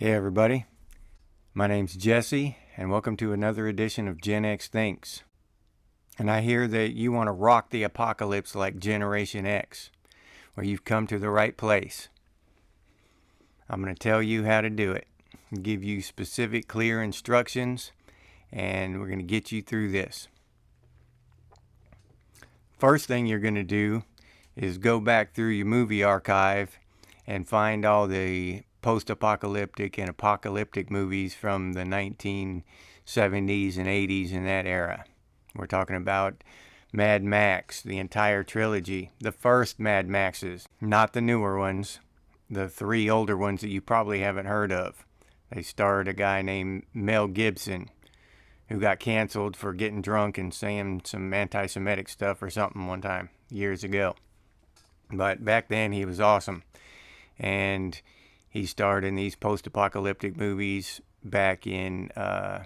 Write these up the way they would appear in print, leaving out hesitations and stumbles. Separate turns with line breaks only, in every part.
Hey everybody, my name's Jesse and welcome to another edition of Gen X Thinks. And I hear that you want to rock the apocalypse like Generation X. Well, you've come to the right place. I'm going to tell you how to do it, give you specific, clear instructions, and we're going to get you through this. First thing you're going to do is go back through your movie archive and find all the post-apocalyptic and apocalyptic movies from the 1970s and 80s in that era. We're talking about Mad Max, the entire trilogy, the first Mad Maxes, not the newer ones, the three older ones that you probably haven't heard of. They starred a guy named Mel Gibson who got canceled for getting drunk and saying some anti-Semitic stuff or something one time years ago. But back then he was awesome. And he starred in these post-apocalyptic movies back in the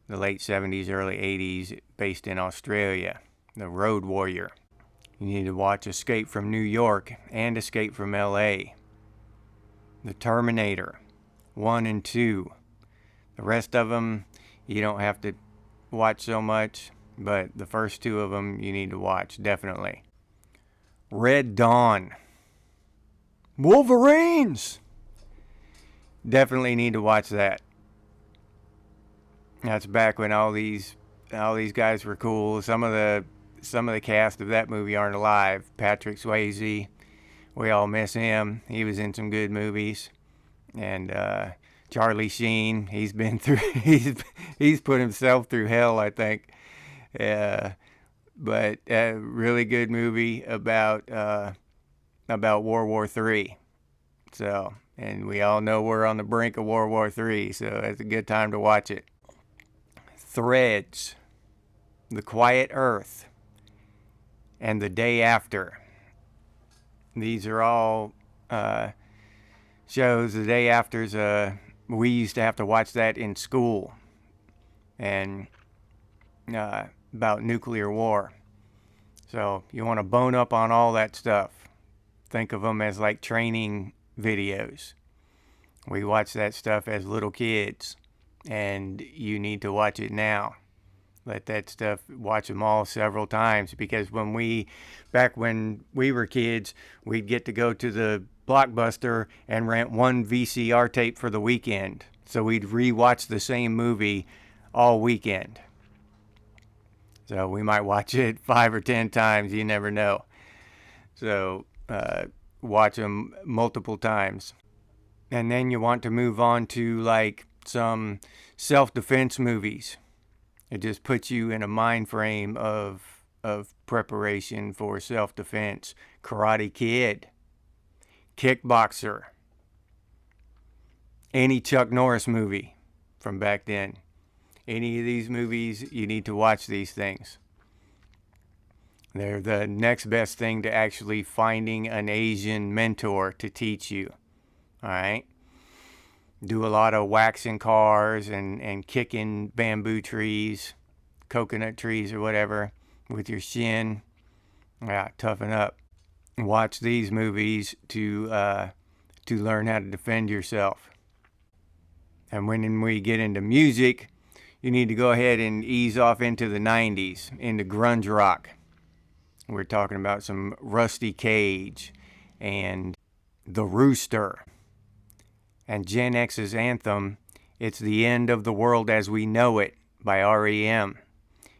late 70s, early 80s, based in Australia. The Road Warrior. You need to watch Escape from New York and Escape from LA. The Terminator 1 and 2. The rest of them you don't have to watch so much, but the first two of them you need to watch, definitely. Red Dawn. Wolverines! Definitely need to watch that. That's back when all these guys were cool. Some of the cast of that movie aren't alive. Patrick Swayze, we all miss him. He was in some good movies. And Charlie Sheen, he's been through he's put himself through hell, I think. But a really good movie about World War III. So, and we all know we're on the brink of World War III, so it's a good time to watch it. Threads, The Quiet Earth, and The Day After. These are all shows. The Day After's we used to have to watch that in school, and about nuclear war. So you want to bone up on all that stuff. Think of them as like training videos. We watched that stuff as little kids, and you need to watch it now. Let that stuff, watch them all several times, because back when we were kids, we'd get to go to the Blockbuster and rent one VCR tape for the weekend. So we'd re-watch the same movie all weekend. So we might watch it 5 or 10 times, you never know. So watch them multiple times. And then you want to move on to like some self-defense movies. It just puts you in a mind frame of preparation for self-defense. Karate Kid, Kickboxer, any Chuck Norris movie from back then. Any of these movies, you need to watch these things. They're the next best thing to actually finding an Asian mentor to teach you. All right? Do a lot of waxing cars and kicking bamboo trees, coconut trees or whatever with your shin. Yeah, toughen up. Watch these movies to learn how to defend yourself. And when we get into music, you need to go ahead and ease off into the 90s, into grunge rock. We're talking about some Rusty Cage and The Rooster. And Gen X's anthem, It's the End of the World as We Know It by REM.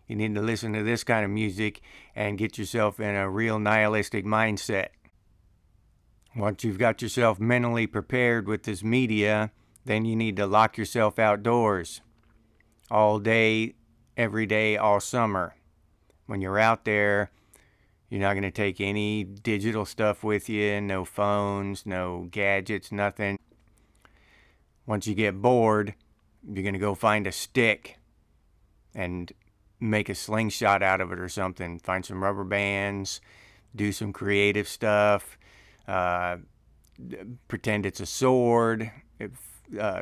You need to listen to this kind of music and get yourself in a real nihilistic mindset. Once you've got yourself mentally prepared with this media, then you need to lock yourself outdoors. All day, every day, all summer. When you're out there, you're not going to take any digital stuff with you, no phones, no gadgets, nothing. Once you get bored, you're going to go find a stick and make a slingshot out of it or something. Find some rubber bands, do some creative stuff, pretend it's a sword,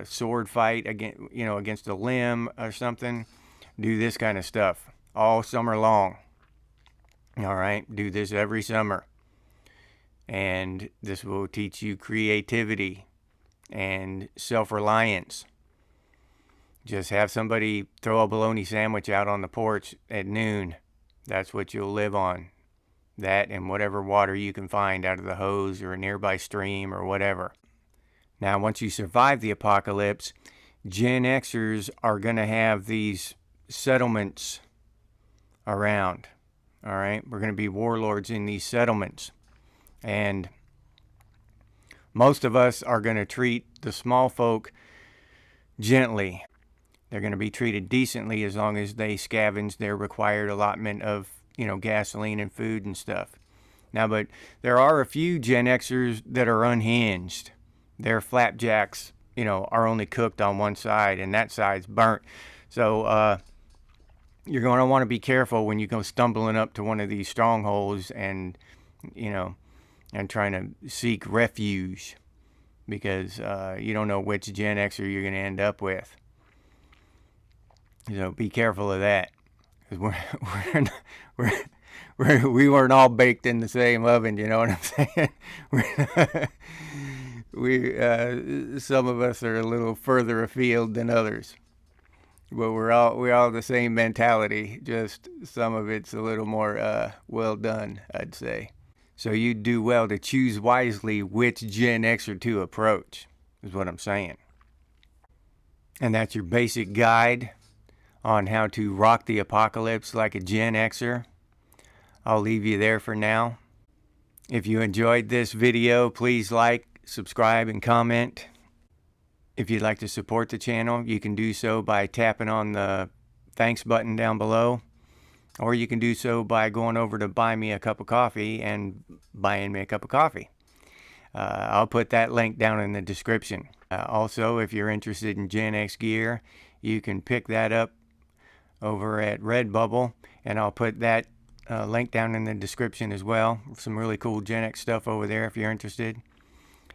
sword fight against a limb or something. Do this kind of stuff all summer long. All right, do this every summer. And this will teach you creativity and self-reliance. Just have somebody throw a bologna sandwich out on the porch at noon. That's what you'll live on. That and whatever water you can find out of the hose or a nearby stream or whatever. Now, once you survive the apocalypse, Gen Xers are going to have these settlements around. All right? We're going to be warlords in these settlements. And most of us are going to treat the small folk gently. They're going to be treated decently as long as they scavenge their required allotment of, gasoline and food and stuff. Now, but there are a few Gen Xers that are unhinged. Their flapjacks, are only cooked on one side, and that side's burnt. So you're going to want to be careful when you go stumbling up to one of these strongholds and trying to seek refuge, because you don't know which Gen Xer you're going to end up with. Be careful of that, because we weren't all baked in the same oven. You know what I'm saying? Some of us are a little further afield than others, but we're all the same mentality. Just some of it's a little more well done, I'd say. So you do well to choose wisely which Gen Xer to approach, is what I'm saying. And that's your basic guide on how to rock the apocalypse like a Gen Xer. I'll leave you there for now. If you enjoyed this video, please like, subscribe, and comment. If you'd like to support the channel, you can do so by tapping on the thanks button down below, or you can do so by going over to Buy Me a Cup of Coffee and buying me a cup of coffee. I'll put that link down in the description. Also, if you're interested in Gen X gear, you can pick that up over at Redbubble, and I'll put that link down in the description as well. Some really cool Gen X stuff over there if you're interested.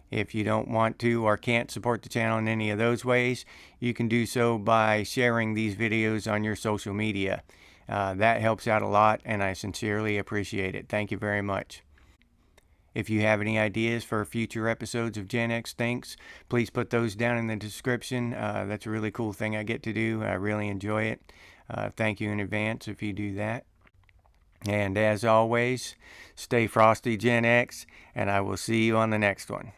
If you don't want to or can't support the channel in any of those ways, you can do so by sharing these videos on your social media. That helps out a lot, and I sincerely appreciate it. Thank you very much. If you have any ideas for future episodes of Gen X Thinks, please put those down in the description. That's a really cool thing I get to do. I really enjoy it. Thank you in advance if you do that. And as always, stay frosty, Gen X, and I will see you on the next one.